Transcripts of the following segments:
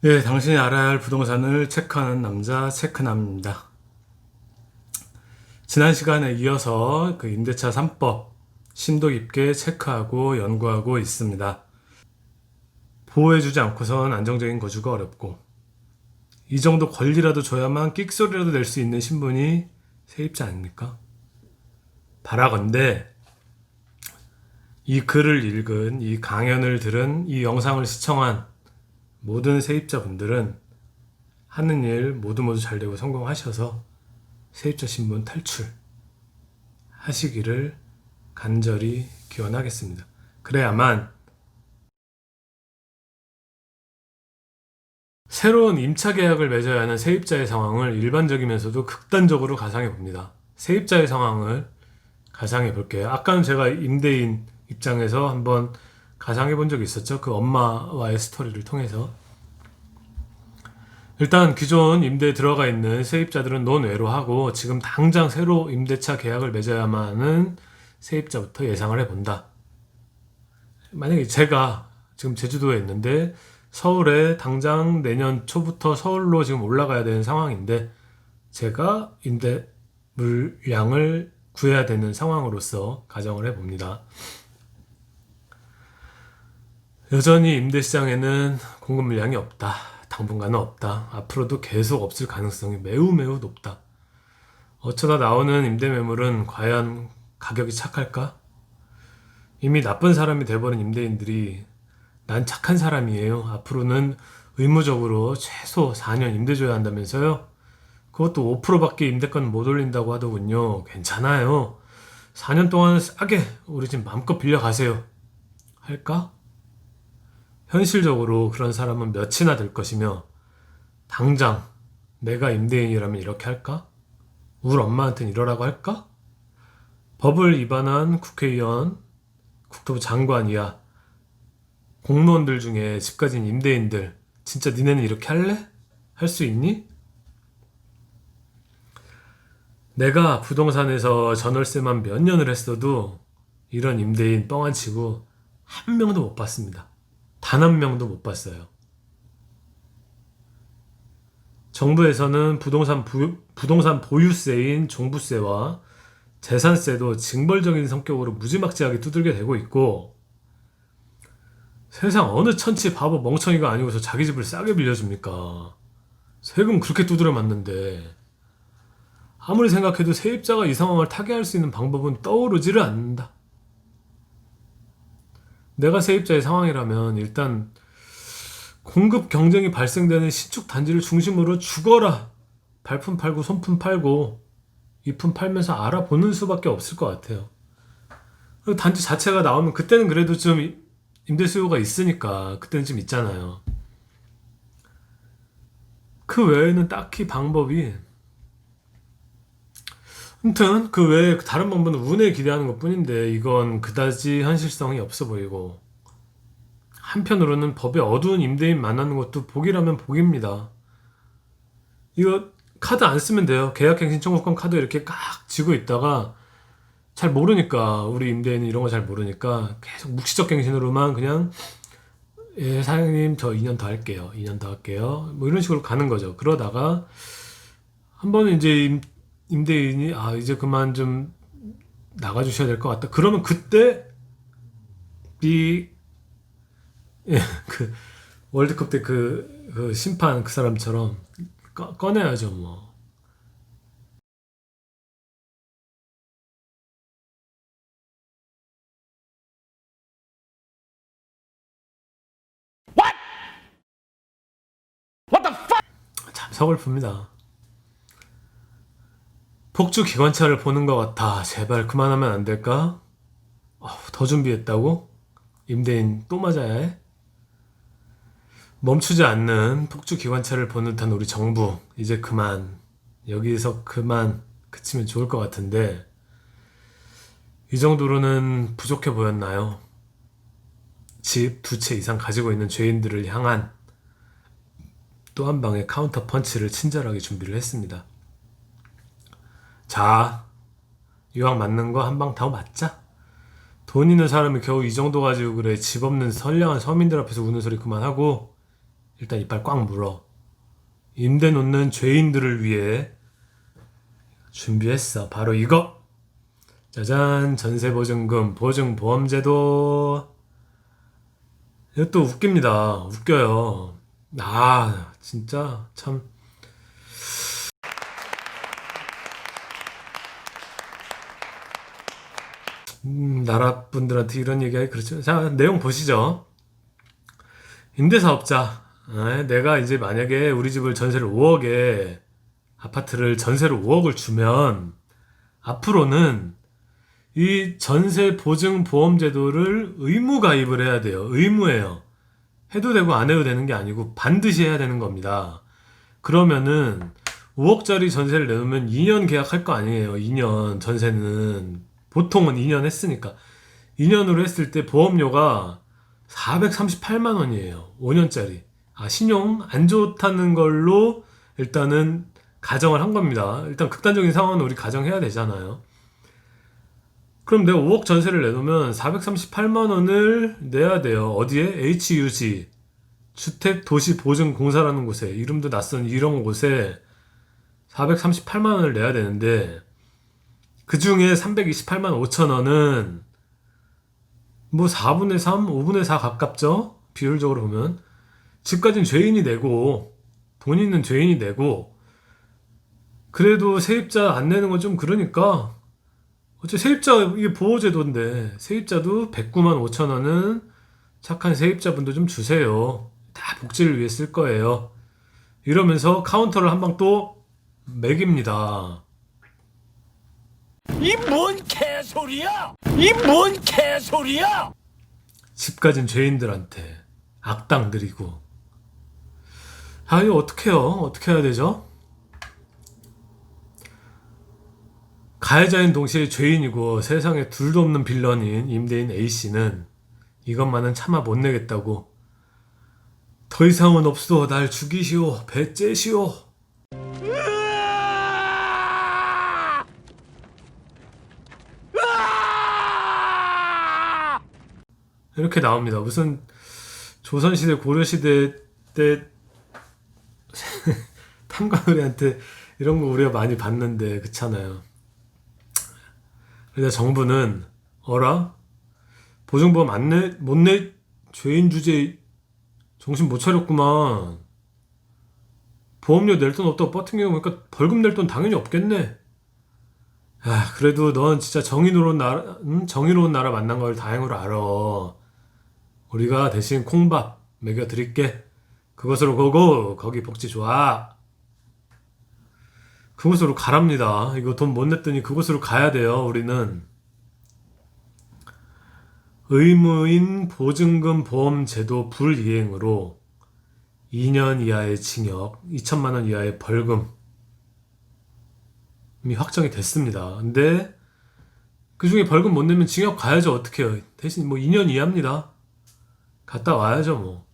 네, 당신이 알아야 할 부동산을 체크하는 남자 체크남입니다. 지난 시간에 이어서 그 임대차 3법 심도 깊게 체크하고 연구하고 있습니다. 보호해주지 않고선 안정적인 거주가 어렵고 이 정도 권리라도 줘야만 끽소리라도 낼 수 있는 신분이 세입자 아닙니까? 바라건대 이 글을 읽은, 이 강연을 들은, 이 영상을 시청한 모든 세입자분들은 하는 일 모두 잘 되고 성공하셔서 세입자 신분 탈출 하시기를 간절히 기원하겠습니다. 그래야만 새로운 임차 계약을 맺어야 하는 세입자의 상황을 일반적이면서도 극단적으로 가상해 봅니다. 세입자의 상황을 가상해 볼게요. 아까는 제가 임대인 입장에서 한번 가상해 본 적이 있었죠. 그 엄마와의 스토리를 통해서. 일단 기존 임대에 들어가 있는 세입자들은 논외로 하고 지금 당장 새로 임대차 계약을 맺어야만 하는 세입자부터 예상을 해본다. 만약에 제가 지금 제주도에 있는데 서울에 당장 내년 초부터 서울로 지금 올라가야 되는 상황인데 제가 임대 물량을 구해야 되는 상황으로서 가정을 해봅니다. 여전히 임대 시장에는 공급 물량이 없다. 당분간은 없다. 앞으로도 계속 없을 가능성이 매우 높다. 어쩌다 나오는 임대 매물은 과연 가격이 착할까? 이미 나쁜 사람이 돼버린 임대인들이 난 착한 사람이에요. 앞으로는 의무적으로 최소 4년 임대 줘야 한다면서요? 그것도 5%밖에 임대권 못 올린다고 하더군요. 괜찮아요. 4년 동안 싸게 우리 집 마음껏 빌려 가세요. 할까? 현실적으로 그런 사람은 몇이나 될 것이며 당장 내가 임대인이라면 이렇게 할까? 우리 엄마한테는 이러라고 할까? 법을 위반한 국회의원, 국토부 장관이야 공무원들 중에 집 가진 임대인들 진짜 니네는 이렇게 할래? 할 수 있니? 내가 부동산에서 전월세만 몇 년을 했어도 이런 임대인 뻥안 치고 한 명도 못 봤습니다. 단 한 명도 못 봤어요. 정부에서는 부동산 보유세인 종부세와 재산세도 징벌적인 성격으로 무지막지하게 두들겨 대고 있고 세상 어느 천치 바보 멍청이가 아니고서 자기 집을 싸게 빌려줍니까? 세금 그렇게 두드려 맞는데 아무리 생각해도 세입자가 이 상황을 타개할 수 있는 방법은 떠오르지를 않는다. 내가 세입자의 상황이라면 일단 공급 경쟁이 발생되는 신축 단지를 중심으로 죽어라. 발품 팔고 손품 팔고 이품 팔면서 알아보는 수밖에 없을 것 같아요. 단지 자체가 나오면 그때는 그래도 좀 임대 수요가 있으니까 그때는 좀 있잖아요. 그 외에는 딱히 방법이 아무튼 그 외에 다른 방법은 운에 기대하는 것뿐인데 이건 그다지 현실성이 없어 보이고 한편으로는 법에 어두운 임대인 만나는 것도 복이라면 복입니다. 이거 카드 안 쓰면 돼요. 계약갱신 청구권 카드 이렇게 깍 쥐고 있다가 잘 모르니까 우리 임대인은 이런 거 잘 모르니까 계속 묵시적 갱신으로만 그냥 예 사장님 저 2년 더 할게요. 2년 더 할게요. 뭐 이런 식으로 가는 거죠. 그러다가 한 번은 이제 임대인이 아 이제 그만 좀 나가주셔야 될 것 같다. 그러면 그때 이 예, 그 월드컵 때 그 심판 그 사람처럼 꺼내야죠 뭐. 참 서글픕니다. 폭주 기관차를 보는 것 같아. 제발 그만하면 안 될까? 더 준비했다고? 임대인 또 맞아야 해? 멈추지 않는 폭주 기관차를 보는 듯한 우리 정부. 이제 그만. 여기서 그만 그치면 좋을 것 같은데 이 정도로는 부족해 보였나요? 집 두 채 이상 가지고 있는 죄인들을 향한 또 한 방의 카운터 펀치를 친절하게 준비를 했습니다. 자, 이왕 맞는 거 한 방 더 맞자. 돈 있는 사람이 겨우 이 정도 가지고 그래. 집 없는 선량한 서민들 앞에서 우는 소리 그만하고 일단 이빨 꽉 물어. 임대 놓는 죄인들을 위해 준비했어. 바로 이거. 짜잔, 전세보증금, 보증보험제도. 이것도 웃깁니다. 웃겨요. 진짜 참. 나라 분들한테 이런 얘기하기 그렇죠. 자, 내용 보시죠. 임대사업자. 내가 이제 만약에 우리 집을 전세를 5억에, 아파트를 전세로 5억을 주면, 앞으로는 이 전세 보증 보험 제도를 의무 가입을 해야 돼요. 의무예요. 해도 되고 안 해도 되는 게 아니고 반드시 해야 되는 겁니다. 그러면은 5억짜리 전세를 내놓으면 2년 계약할 거 아니에요. 2년 전세는 보통은 2년 했으니까 2년으로 했을 때 보험료가 438만 원이에요. 5년짜리. 신용 안 좋다는 걸로 일단은 가정을 한 겁니다. 일단 극단적인 상황은 우리 가정해야 되잖아요. 그럼 내가 5억 전세를 내놓으면 438만 원을 내야 돼요. 어디에? HUG 주택도시보증공사라는 곳에, 이름도 낯선 이런 곳에 438만 원을 내야 되는데, 그 중에 328만 5천 원은 뭐 4분의 3, 5분의 4 가깝죠? 비율적으로 보면. 집까진 죄인이 내고, 돈 있는 죄인이 내고, 그래도 세입자 안 내는 건 좀 그러니까, 세입자, 이게 보호제도인데, 세입자도 109만 5천 원은 착한 세입자분도 좀 주세요. 다 복지를 위해 쓸 거예요. 이러면서 카운터를 한 방 또 매깁니다. 이 뭔 개소리야? 이 뭔 개소리야? 집 가진 죄인들한테 악당 들이고. 이거 어떡해요? 어떻게 해야 되죠? 가해자인 동시에 죄인이고 세상에 둘도 없는 빌런인 임대인 A씨는 이것만은 참아 못 내겠다고, 더 이상은 없어, 날 죽이시오, 배째시오. 이렇게 나옵니다. 무슨 조선시대 고려시대 때 탐관오리한테 이런 거 우리가 많이 봤는데 그렇잖아요. 그래서 정부는 어라? 보증보험 안 내, 못 내, 죄인 주제 정신 못 차렸구만. 보험료 낼 돈 없다고 버팅겨 보니까 벌금 낼 돈 당연히 없겠네. 그래도 넌 진짜 정의로운 나라 만난 걸 다행으로 알아. 우리가 대신 콩밥 먹여드릴게. 그것으로 고고, 거기 복지 좋아. 그곳으로 가랍니다. 이거 돈 못 냈더니 그곳으로 가야 돼요. 우리는 의무인 보증금 보험 제도 불이행으로 2년 이하의 징역, 2천만 원 이하의 벌금이 확정이 됐습니다. 근데 그 중에 벌금 못 내면 징역 가야죠. 어떻게 해요? 대신 뭐 2년 이하입니다. 갔다 와야죠 뭐.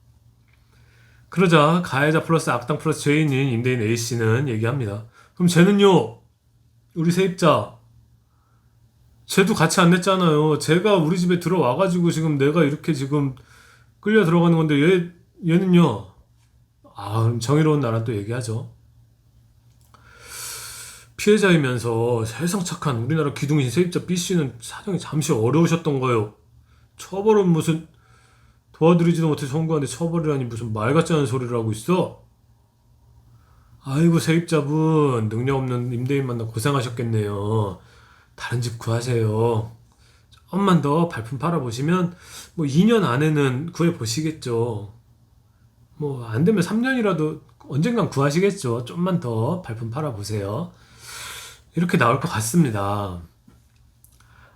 그러자 가해자 플러스 악당 플러스 죄인인 임대인 A씨는 얘기합니다. 그럼 쟤는요? 우리 세입자, 쟤도 같이 안 냈잖아요. 쟤가 우리 집에 들어와가지고 지금 내가 이렇게 지금 끌려 들어가는 건데 얘는요? 그럼 정의로운 나라 또 얘기하죠. 피해자이면서 세상 착한 우리나라 기둥신 세입자 B씨는 사정이 잠시 어려우셨던 거예요. 처벌은 무슨, 도와드리지도 못해 청구하는데 처벌이라니 무슨 말 같지 않은 소리를 하고 있어? 아이고 세입자분, 능력 없는 임대인 만나 고생하셨겠네요. 다른 집 구하세요. 조금만 더 발품 팔아보시면 뭐 2년 안에는 구해보시겠죠. 뭐 안 되면 3년이라도 언젠간 구하시겠죠. 좀만 더 발품 팔아보세요. 이렇게 나올 것 같습니다.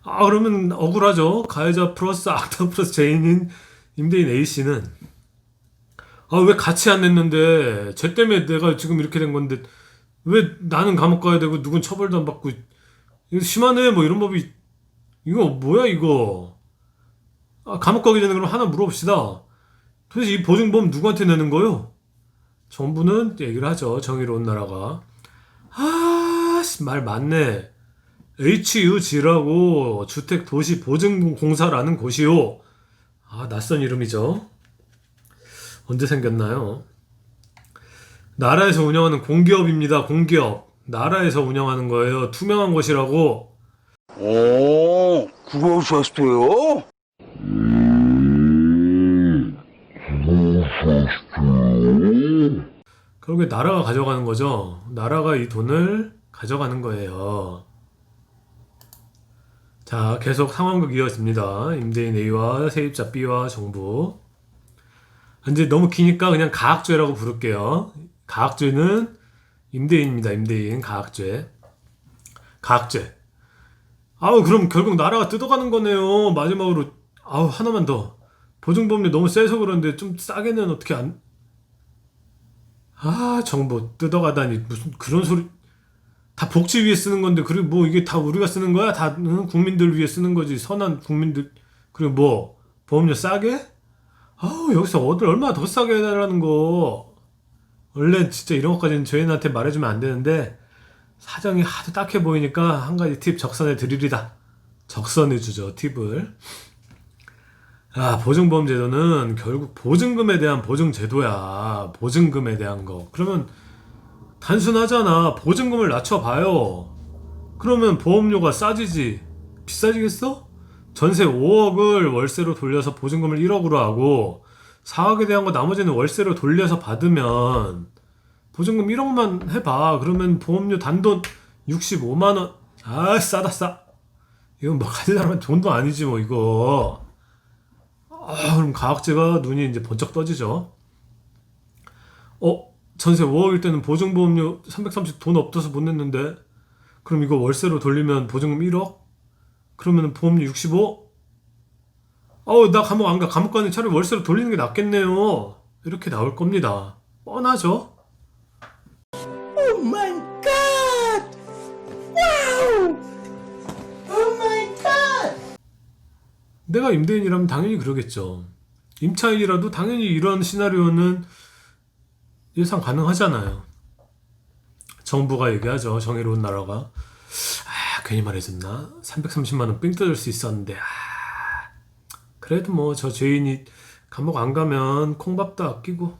그러면 억울하죠. 가해자 플러스 악당 플러스 죄인인 임대인 A씨는 왜 같이 안 냈는데, 쟤 때문에 내가 지금 이렇게 된 건데 왜 나는 감옥 가야 되고 누군 처벌도 안 받고, 이거 심하네 뭐 이런 법이, 이거 뭐야 이거. 감옥 가기 전에 그럼 하나 물어봅시다. 도대체 이 보증보험 누구한테 내는 거요? 정부는 얘기를 하죠. 정의로운 나라가. 말 많네. HUG라고 주택도시보증공사라는 곳이요. 낯선 이름이죠. 언제 생겼나요? 나라에서 운영하는 공기업입니다. 공기업. 나라에서 운영하는 거예요. 투명한 것이라고. 오, 그러셨어요? 결국에 나라가 가져가는 거죠. 나라가 이 돈을 가져가는 거예요. 자, 계속 상황극 이어집니다. 임대인 A와 세입자 B와 정부. 이제 너무 기니까 그냥 가학죄라고 부를게요. 가학죄는 임대인입니다. 임대인 가학죄. 가학죄. 아우, 그럼 결국 나라가 뜯어가는 거네요. 마지막으로 아우, 하나만 더. 보증보험료 너무 세서 그런데 좀 싸게는 어떻게 안. 아, 정부 뜯어가다니 무슨 그런 소리. 다 복지 위해 쓰는 건데, 그리고 뭐 이게 다 우리가 쓰는 거야? 다 국민들 위해 쓰는 거지. 선한 국민들. 그리고 뭐 보험료 싸게? 아우, 여기서 얼마나 더 싸게 해달라는 거. 원래 진짜 이런 것까지는 저희한테 말해주면 안 되는데 사정이 하도 딱해 보이니까 한 가지 팁 적선해 드리리다. 적선해 주죠, 팁을. 아, 보증보험 제도는 결국 보증금에 대한 보증제도야. 보증금에 대한 거. 그러면 단순하잖아. 보증금을 낮춰봐요. 그러면 보험료가 싸지지. 비싸지겠어? 전세 5억을 월세로 돌려서 보증금을 1억으로 하고 4억에 대한 거 나머지는 월세로 돌려서 받으면 보증금 1억만 해봐. 그러면 보험료 단돈 65만 원. 아, 싸다 싸. 이건 뭐 가진 사람한테 돈도 아니지 뭐 이거. 아, 그럼 가학제가 눈이 이제 번쩍 떠지죠. 전세 5억일 때는 보증보험료 330 돈 없어서 못 냈는데 그럼 이거 월세로 돌리면 보증금 1억? 그러면 보험료 65? 나 감옥 안 가. 감옥 가는 차라리 월세로 돌리는 게 낫겠네요. 이렇게 나올 겁니다. 뻔하죠? 오 마이 갓! 와우! 오 마이 갓! 내가 임대인이라면 당연히 그러겠죠. 임차인이라도 당연히 이런 시나리오는 예상 가능하잖아요. 정부가 얘기하죠. 정의로운 나라가. 괜히 말해줬나? 330만 원 삥 뜯을 수 있었는데. 그래도 뭐 저 죄인이 감옥 안 가면 콩밥도 아끼고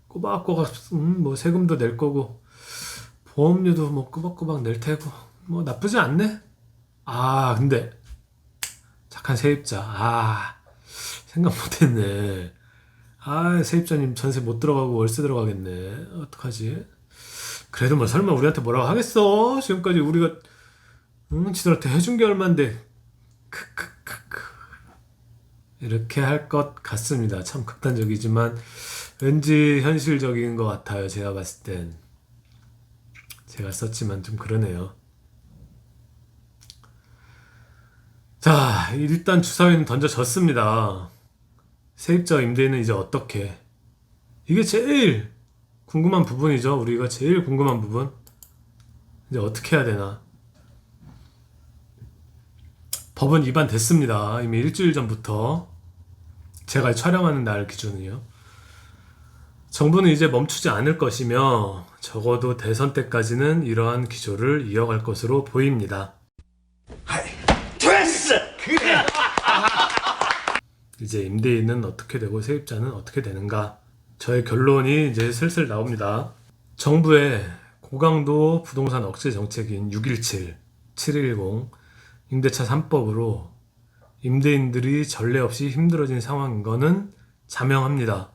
꼬박꼬박 뭐 세금도 낼 거고 보험료도 뭐 꼬박꼬박 낼 테고 뭐 나쁘지 않네. 근데 착한 세입자. 생각 못했네. 세입자님 전세 못 들어가고 월세 들어가겠네. 어떡하지? 그래도 뭐 설마 우리한테 뭐라고 하겠어? 지금까지 우리가 지들한테 해준 게 얼만데. 크크크크. 이렇게 할 것 같습니다. 참 극단적이지만 왠지 현실적인 것 같아요. 제가 봤을 땐. 제가 썼지만 좀 그러네요. 자, 일단 주사위는 던져졌습니다. 세입자와 임대인은 이제 어떻게? 이게 제일 궁금한 부분이죠. 우리가 제일 궁금한 부분. 이제 어떻게 해야 되나? 법은 위반됐습니다. 이미 일주일 전부터. 제가 촬영하는 날 기준이요. 정부는 이제 멈추지 않을 것이며 적어도 대선 때까지는 이러한 기조를 이어갈 것으로 보입니다. 됐어! 그래! 이제 임대인은 어떻게 되고 세입자는 어떻게 되는가? 저의 결론이 이제 슬슬 나옵니다. 정부의 고강도 부동산 억제 정책인 617, 710, 임대차 3법으로 임대인들이 전례 없이 힘들어진 상황인 거는 자명합니다.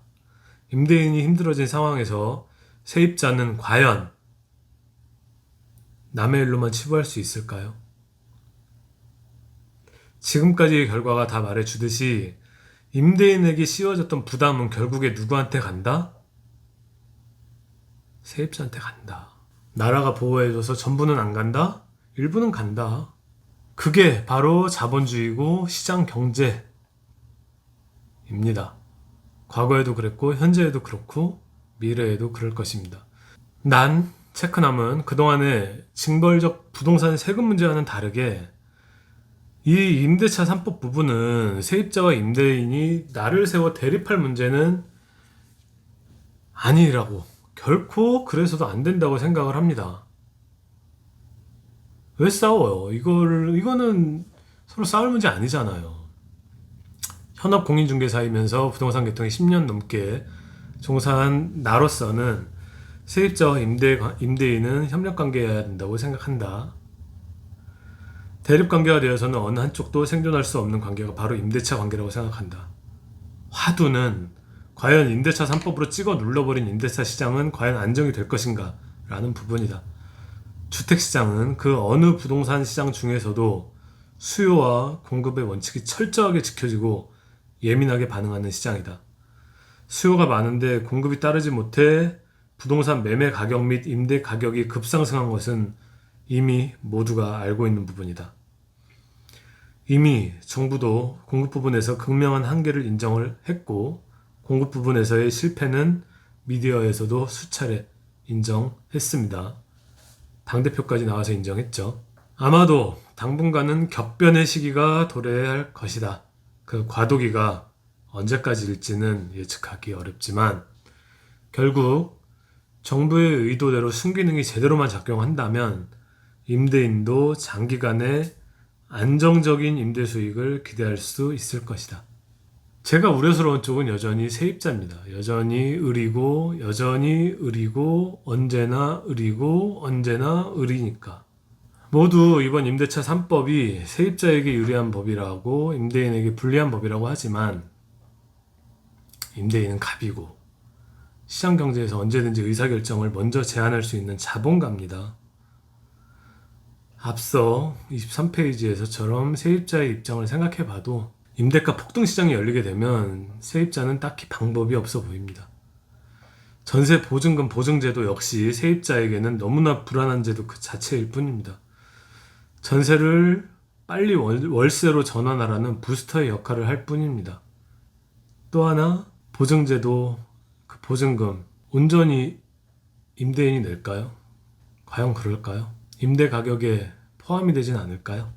임대인이 힘들어진 상황에서 세입자는 과연 남의 일로만 치부할 수 있을까요? 지금까지의 결과가 다 말해주듯이 임대인에게 씌워졌던 부담은 결국에 누구한테 간다? 세입자한테 간다. 나라가 보호해줘서 전부는 안 간다? 일부는 간다. 그게 바로 자본주의고 시장 경제입니다. 과거에도 그랬고 현재에도 그렇고 미래에도 그럴 것입니다. 난 체크남은 그동안의 징벌적 부동산 세금 문제와는 다르게 이 임대차 3법 부분은 세입자와 임대인이 나를 세워 대립할 문제는 아니라고, 결코 그래서도 안 된다고 생각을 합니다. 왜 싸워요? 이거는 서로 싸울 문제 아니잖아요. 현업 공인중개사이면서 부동산 개통에 10년 넘게 종사한 나로서는 세입자와 임대인은 협력관계여야 된다고 생각한다. 대립관계가 되어서는 어느 한쪽도 생존할 수 없는 관계가 바로 임대차 관계라고 생각한다. 화두는 과연 임대차 3법으로 찍어 눌러버린 임대차 시장은 과연 안정이 될 것인가 라는 부분이다. 주택시장은 그 어느 부동산 시장 중에서도 수요와 공급의 원칙이 철저하게 지켜지고 예민하게 반응하는 시장이다. 수요가 많은데 공급이 따르지 못해 부동산 매매 가격 및 임대 가격이 급상승한 것은 이미 모두가 알고 있는 부분이다. 이미 정부도 공급 부분에서 극명한 한계를 인정을 했고 공급 부분에서의 실패는 미디어에서도 수차례 인정했습니다. 당대표까지 나와서 인정했죠. 아마도 당분간은 격변의 시기가 도래해야 할 것이다. 그 과도기가 언제까지일지는 예측하기 어렵지만 결국 정부의 의도대로 순기능이 제대로만 작용한다면 임대인도 장기간의 안정적인 임대 수익을 기대할 수 있을 것이다. 제가 우려스러운 쪽은 여전히 세입자입니다. 여전히 의리고 언제나 의리니까. 모두 이번 임대차 3법이 세입자에게 유리한 법이라고 임대인에게 불리한 법이라고 하지만 임대인은 갑이고 시장경제에서 언제든지 의사결정을 먼저 제안할 수 있는 자본가입니다. 앞서 23페이지에서처럼 세입자의 입장을 생각해봐도 임대가 폭등시장이 열리게 되면 세입자는 딱히 방법이 없어 보입니다. 전세 보증금 보증제도 역시 세입자에게는 너무나 불안한 제도 그 자체일 뿐입니다. 전세를 빨리 월세로 전환하라는 부스터의 역할을 할 뿐입니다. 또 하나 보증제도 그 보증금 온전히 임대인이 낼까요? 과연 그럴까요? 임대 가격에 포함이 되진 않을까요?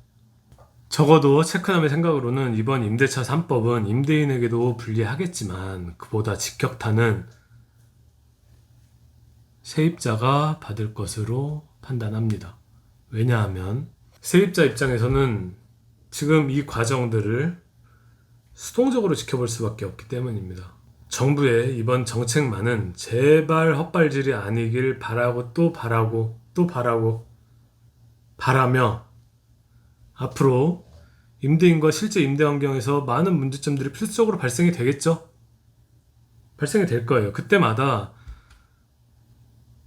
적어도 체크남의 생각으로는 이번 임대차 3법은 임대인에게도 불리하겠지만 그보다 직격탄은 세입자가 받을 것으로 판단합니다. 왜냐하면 세입자 입장에서는 지금 이 과정들을 수동적으로 지켜볼 수밖에 없기 때문입니다. 정부의 이번 정책만은 제발 헛발질이 아니길 바라고 또 바라며 앞으로 임대인과 실제 임대 환경에서 많은 문제점들이 필수적으로 발생이 되겠죠? 발생이 될 거예요. 그때마다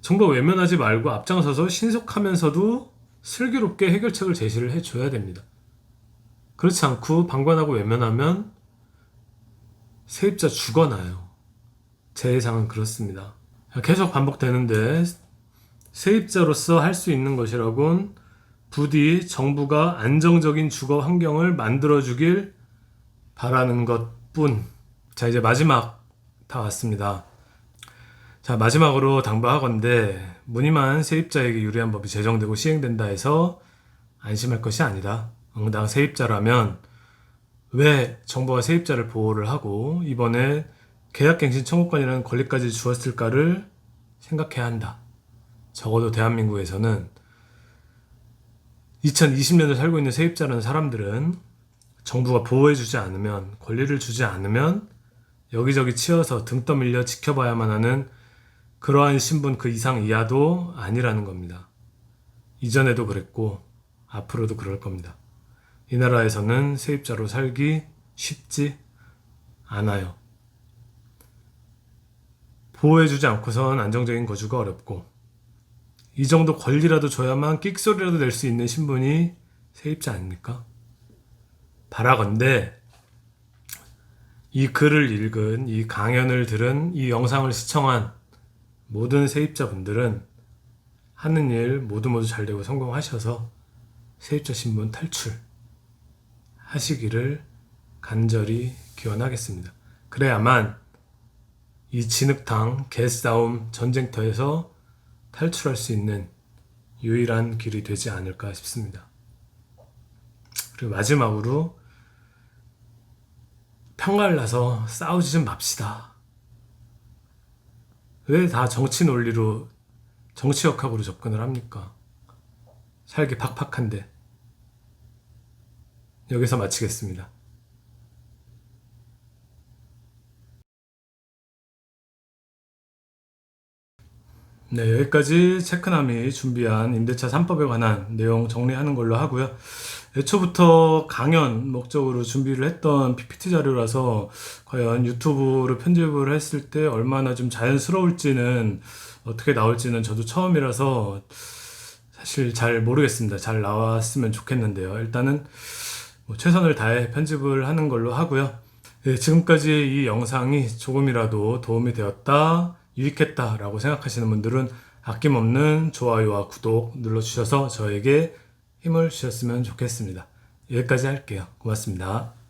정부가 외면하지 말고 앞장서서 신속하면서도 슬기롭게 해결책을 제시를 해줘야 됩니다. 그렇지 않고 방관하고 외면하면 세입자 죽어나요. 제 예상은 그렇습니다. 계속 반복되는데 세입자로서 할 수 있는 것이라곤 부디 정부가 안정적인 주거 환경을 만들어주길 바라는 것뿐. 자, 이제 마지막 다 왔습니다. 자, 마지막으로 당부하건대 무늬만 세입자에게 유리한 법이 제정되고 시행된다 해서 안심할 것이 아니다. 응당 세입자라면 왜 정부가 세입자를 보호를 하고 이번에 계약갱신 청구권이라는 권리까지 주었을까를 생각해야 한다. 적어도 대한민국에서는 2020년을 살고 있는 세입자라는 사람들은 정부가 보호해주지 않으면, 권리를 주지 않으면 여기저기 치여서 등 떠밀려 지켜봐야만 하는 그러한 신분 그 이상 이하도 아니라는 겁니다. 이전에도 그랬고 앞으로도 그럴 겁니다. 이 나라에서는 세입자로 살기 쉽지 않아요. 보호해주지 않고선 안정적인 거주가 어렵고 이 정도 권리라도 줘야만 끽소리라도 낼 수 있는 신분이 세입자 아닙니까? 바라건대 이 글을 읽은, 이 강연을 들은, 이 영상을 시청한 모든 세입자분들은 하는 일 모두 잘 되고 성공하셔서 세입자 신분 탈출 하시기를 간절히 기원하겠습니다. 그래야만 이 진흙탕, 개싸움, 전쟁터에서 탈출할 수 있는 유일한 길이 되지 않을까 싶습니다. 그리고 마지막으로 평가를 나서 싸우지 좀 맙시다. 왜 다 정치 논리로, 정치역학으로 접근을 합니까? 살기 팍팍한데. 여기서 마치겠습니다. 네, 여기까지 체크남이 준비한 임대차 3법에 관한 내용 정리하는 걸로 하고요. 애초부터 강연 목적으로 준비를 했던 PPT 자료라서 과연 유튜브로 편집을 했을 때 얼마나 좀 자연스러울지는 어떻게 나올지는 저도 처음이라서 사실 잘 모르겠습니다. 잘 나왔으면 좋겠는데요. 일단은 뭐 최선을 다해 편집을 하는 걸로 하고요. 네, 지금까지 이 영상이 조금이라도 도움이 되었다, 유익했다라고 생각하시는 분들은 아낌없는 좋아요와 구독 눌러주셔서 저에게 힘을 주셨으면 좋겠습니다. 여기까지 할게요. 고맙습니다.